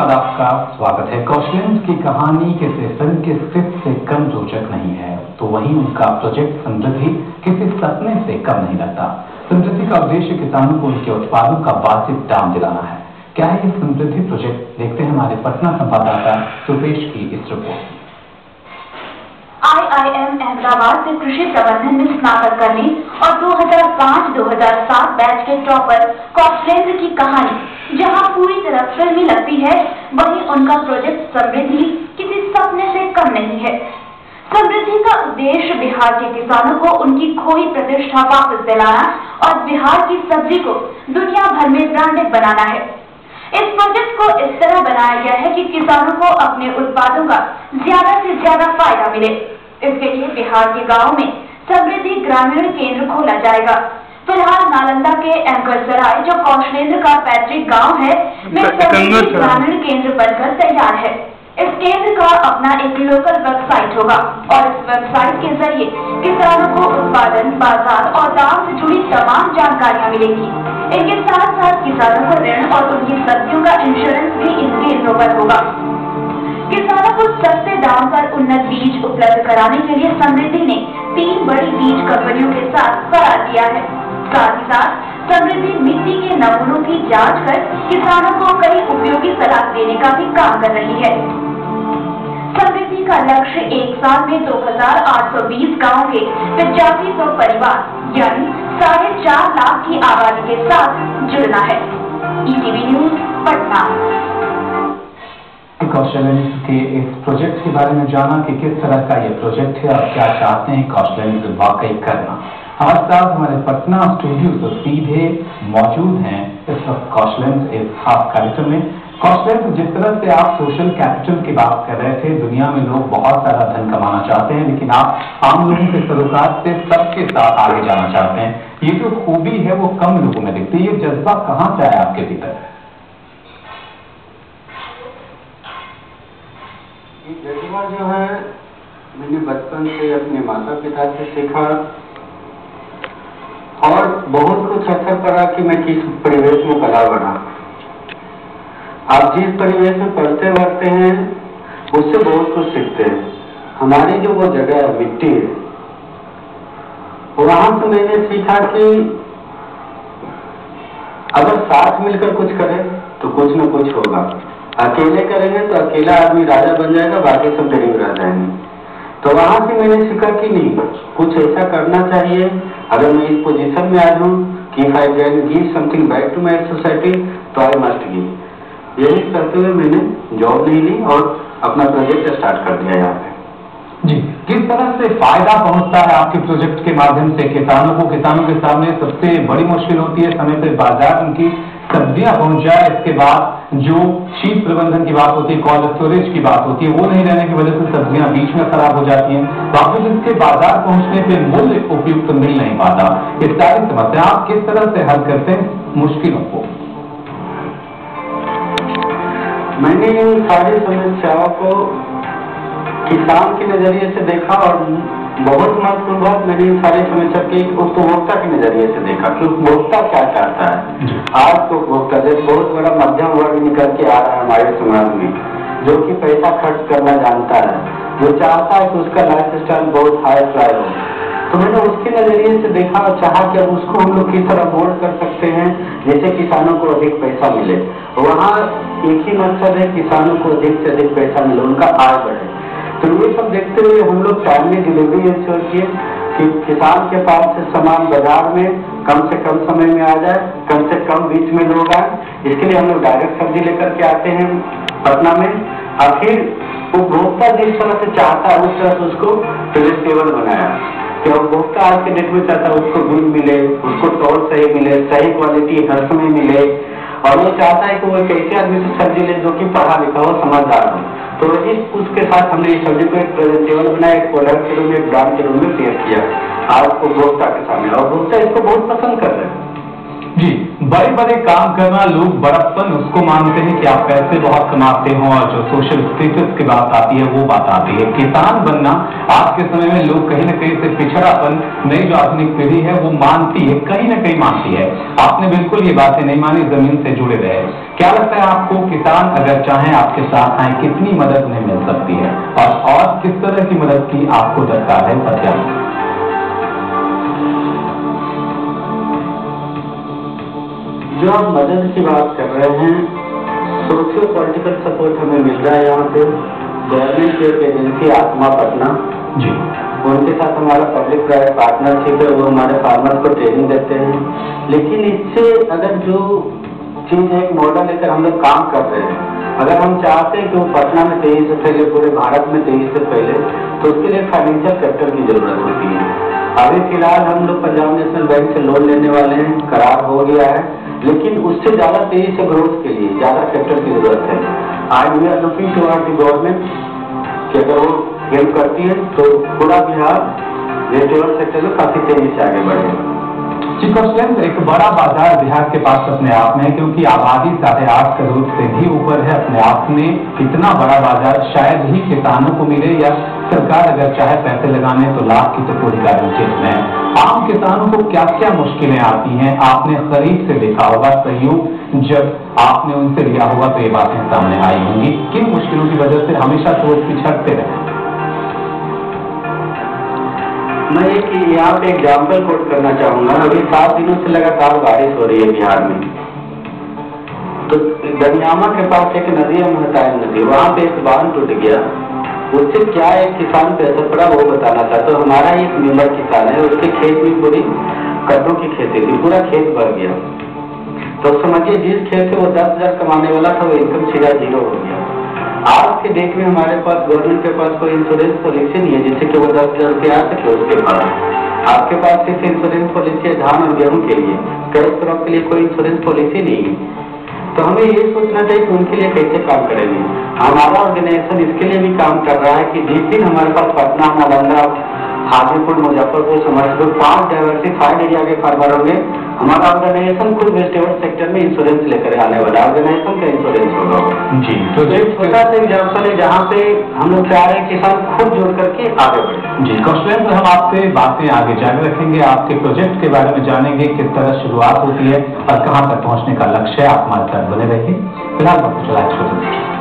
बाद आपका स्वागत है। कौशलेंद्र की कहानी किसी फिल्म के स्क्रिप्ट से कम रोचक नहीं है, तो वहीं उनका प्रोजेक्ट समृद्धि किसी सपने से कम नहीं लगता। समृद्धि का उद्देश्य किसानों को उनके उत्पादों का वाजिब दाम दिलाना है। क्या है ये समृद्धि प्रोजेक्ट, देखते हैं हमारे पटना संवाददाता सुपेश की इस रिपोर्ट। IIM अहमदाबाद से कृषि प्रबंधन में स्नातक करने और 2005-2007 बैच के टॉपर कौशलेंद्र की कहानी जहां पूरी तरह फिल्मी लगती है, वहीं उनका प्रोजेक्ट समृद्धि किसी सपने से कम नहीं है। समृद्धि का उद्देश्य बिहार के किसानों को उनकी खोई प्रतिष्ठा वापस दिलाना और बिहार की सब्जी को दुनिया भर में ब्रांडेड बनाना है। इस प्रोजेक्ट को इस तरह बनाया गया है कि किसानों को अपने उत्पादों का ज्यादा से ज्यादा फायदा मिले। इसके लिए बिहार के गांवों में समृद्धि ग्रामीण केंद्र खोला जाएगा। फिलहाल नालंदा के एंकरसराय, जो कौशलेंद्र का पैतृक गांव है, में समृद्धि ग्रामीण केंद्र बनकर तैयार है। इस केंद्र का अपना एक लोकल वेबसाइट होगा और इस वेबसाइट के जरिए किसानों को उत्पादन, बाजार और दाम से जुड़ी तमाम जानकारियां मिलेंगी। इनके साथ साथ किसानों को ऋण और उनकी सब्जियों का इंश्योरेंस भी इन केंद्रों पर होगा। किसानों को सस्ते दाम पर उन्नत बीज उपलब्ध कराने के लिए समृद्धि ने 3 बड़ी बीज कंपनियों के साथ करार दिया है। साथ ही साथ समृद्धि मिट्टी के नमूनों की जांच कर किसानों को कई उपयोगी सलाह देने का भी काम कर रही है। समृद्धि का लक्ष्य एक साल में 2820 गाँव के 8500 परिवार यानी 4.5 लाख की आबादी के साथ जुड़ना है। ETV news Patna. कौशलेंद्र के इस प्रोजेक्ट के बारे में जाना कि किस तरह का ये प्रोजेक्ट है और क्या चाहते हैं कौशलेंद्र वाकई करना। हमारे साथ हमारे पटना स्टूडियो से सीधे मौजूद हैं इस वक्त कौशलेंद्र इस खास कार्यक्रम में। कौशलेंद्र, जिस तरह से आप सोशल कैपिटल की बात कर रहे थे, दुनिया में लोग बहुत सारा धन कमाना चाहते हैं, लेकिन आप आम लोगों के सरोकार से सबके साथ आगे जाना चाहते हैं। ये जो खूबी है वो कम लोगों में दिखती है। ये जज्बा कहाँ से आया आपके भीतर? ये जज्बा जो है मैंने बचपन से अपने माता पिता से सीखा और बहुत कुछ असर पड़ा कि मैं किस परिवेश में पला बढ़ा। आप जिस परिवेश में पढ़ते बढ़ते हैं उससे बहुत कुछ सीखते हैं। हमारी जो वो जगह है, मिट्टी है, वहां से मैंने सीखा कि अगर साथ मिलकर कुछ करें तो कुछ न कुछ होगा। अकेले करेंगे तो अकेला आदमी राजा बन जाएगा, बाकी सब गरीब रह जाएंगे। तो वहां से मैंने सीखा कि नहीं, कुछ ऐसा करना चाहिए। अगर मैं इस पोजीशन में आ जाऊं कि if I can give something back to my society, तो I must give। यही करते हुए मैंने जॉब नहीं ली और अपना प्रोजेक्ट स्टार्ट कर दिया यहाँ पे। जी, किस तरह से फायदा पहुंचता है आपके प्रोजेक्ट के माध्यम से किसानों को? किसानों के सामने सबसे बड़ी मुश्किल होती है समय पे बाजार उनकी सब्जियां पहुंच जाए। इसके बाद जो शीत प्रबंधन की बात होती है, कोल्ड स्टोरेज की बात होती है, वो नहीं रहने की वजह से सब्जियां बीच में खराब हो जाती हैं। वापस इसके बाजार पहुंचने पे मूल्य उपयुक्त मिल नहीं पाता। इस सारी समस्या आप किस तरह से हल करते हैं मुश्किलों को? मैंने इन सारी समस्याओं को किसान के नजरिए से देखा और बहुत महत्वपूर्ण बात, मैंने इन सारी समस्या के उपभोक्ता के नजरिए से देखा कि उपभोक्ता क्या चाहता है। आज तो उपभोक्ता जैसे बहुत बड़ा मध्यम वर्ग निकल के आ रहा है हमारे समाज में, जो कि पैसा खर्च करना जानता है, जो चाहता है कि उसका लाइफ स्टाइल बहुत हाई फ्लाई हो। तो मैंने उसके नजरिए से देखा और चाहा कि अब उसको हम लोग किस तरह मोल्ड कर सकते हैं जिससे किसानों को अधिक पैसा मिले। वहाँ एक ही मकसद है, किसानों को अधिक से अधिक पैसा मिले, उनका आय बढ़े। तो ये सब देखते हुए हम लोग टाइमली डिलीवरी इंश्योर किए कि किसान के पास से सामान बाजार में कम से कम समय में आ जाए, कम से कम बीच में लोग आए। इसके लिए हम लोग डायरेक्ट सब्जी लेकर के आते हैं पटना में, और फिर उपभोक्ता जिस तरह से चाहता है उस तरह से उसको प्रेजेंटेबल बनाया कि उपभोक्ता आज के डेट में चाहता है उसको दूध मिले, उसको तौल सही मिले, सही क्वालिटी हर समय मिले, और वो चाहता है कि वो एक ऐसे आदमी से सब्जी ले जो कि पढ़ा लिखा हो, समझदार हो। तो उसके साथ हमने इस सब्जी को एक प्रेजेंटेबल बनाया, एक प्रोडक्ट के रूप में, एक ब्रांड के रूप में पेश किया आज उपभोक्ता के सामने, और उपभोक्ता इसको बहुत पसंद कर रहे हैं। जी, बड़े बड़े काम करना, लोग बड़प्पन उसको मानते हैं कि आप पैसे बहुत कमाते हो, और जो सोशल स्टेटस की बात आती है वो बात आती है। किसान बनना आज के समय में लोग कहीं न कहीं से पिछड़ापन नई जो आधुनिक पीढ़ी है वो मानती है, कहीं न कहीं मानती है। आपने बिल्कुल ये बातें नहीं मानी, जमीन से जुड़े रहे। क्या लगता है आपको, किसान अगर चाहें आपके साथ आए, कितनी मदद उन्हें मिल सकती है, और किस तरह की मदद की आपको दरकार है? सत्या, जो आप मदद की बात कर रहे हैं, सोशियो पॉलिटिकल सपोर्ट हमें मिल रहा है। यहाँ पे गवर्नमेंट की एक एजेंसी आत्मा पटना जी, उनके साथ हमारा पब्लिक प्राइवेट पार्टनरशिप है, वो हमारे फार्मर्स को ट्रेनिंग देते हैं। लेकिन इससे अगर जो चीज एक मॉडल लेकर हम लोग काम कर रहे हैं, अगर हम चाहते हैं कि वो पटना में तेजी से फैले, पूरे भारत में तेजी से फैले, तो उसके लिए फाइनेंशियल सेक्टर की जरूरत होती है। अभी फिलहाल हम लोग पंजाब नेशनल बैंक से लोन लेने वाले हैं, करार हो गया है, लेकिन उससे ज्यादा तेजी से ग्रोथ के लिए ज्यादा कैपिटल की जरूरत है। आज we are looking toward the government कि अगर वो हेल्प करती है तो पूरा बिहार रिटेल सेक्टर में काफी तेजी से आगे बढ़ेगा। एक बड़ा बाजार बिहार के पास अपने आप में है, क्योंकि आबादी 8.5 करोड़ से भी ऊपर है। अपने आप में इतना बड़ा बाजार शायद ही किसानों को मिले, या सरकार अगर चाहे पैसे लगाने तो लाभ की तो पूरी गारंटी है। आम किसानों को क्या क्या मुश्किलें आती हैं? आपने खरीद से देखा होगा, सहयोग जब आपने उनसे लिया होगा तो ये बातें सामने आई होंगी। किन मुश्किलों की वजह से हमेशा तो पिछड़ते रहे? मैं एक यहाँ पे एग्जाम्पल कोट करना चाहूंगा। अभी 7 दिनों से लगातार बारिश हो रही है बिहार में। तो दनियामा के पास एक नदी है, महताब नदी, वहाँ पे एक बांध टूट गया। उससे क्या एक किसान पे असर पड़ा वो बताना था। तो हमारा एक मेंबर किसान है, उसके खेत में पूरी कद्दू की खेती थी, पूरा खेत भर गया। तो समझिए जिस खेत से वो 10,000 कमाने वाला था वो इनकम सीधा 0 हो गया। आज के डेट में हमारे पास गवर्नमेंट के पास कोई इंश्योरेंस पॉलिसी नहीं है जिससे कि वो 10,000 रुपये आ सके उसके पास। आपके पास सिर्फ इंश्योरेंस पॉलिसी है धान और गेहूं के लिए, कैश क्रॉप के लिए कोई इंश्योरेंस पॉलिसी नहीं है। तो हमें ये सोचना चाहिए कि उनके लिए कैसे काम करेंगे। हमारा ऑर्गेनाइजेशन इसके लिए भी काम कर रहा है कि जिस दिन हमारे पास पटना, नालंदा, हाजीपुर, मुजफ्फरपुर, समस्तीपुर 5 डाइवर्सिफाइड एरिया के फार्मर होंगे, हमारा ऑर्गेनाइजेशन खुद वेजिटेबल सेक्टर में इंश्योरेंस लेकर आने वाला ऑर्गेनाइजेशन का इंश्योरेंस होगा जी। तो एक छोटा सा एग्जाम्पल है जहाँ पे हम लोग चाह रहे हैं किसान खुद जुड़ करके आगे बढ़े। जी, कौशलेंद्र, हम आपसे बातें आगे जारी रखेंगे, आपके प्रोजेक्ट के बारे में जानेंगे, किस तरह शुरुआत होती है और कहाँ तक पहुँचने का लक्ष्य है। आप हमारे साथ बने रहिए। फिलहाल वक्त चला छोड़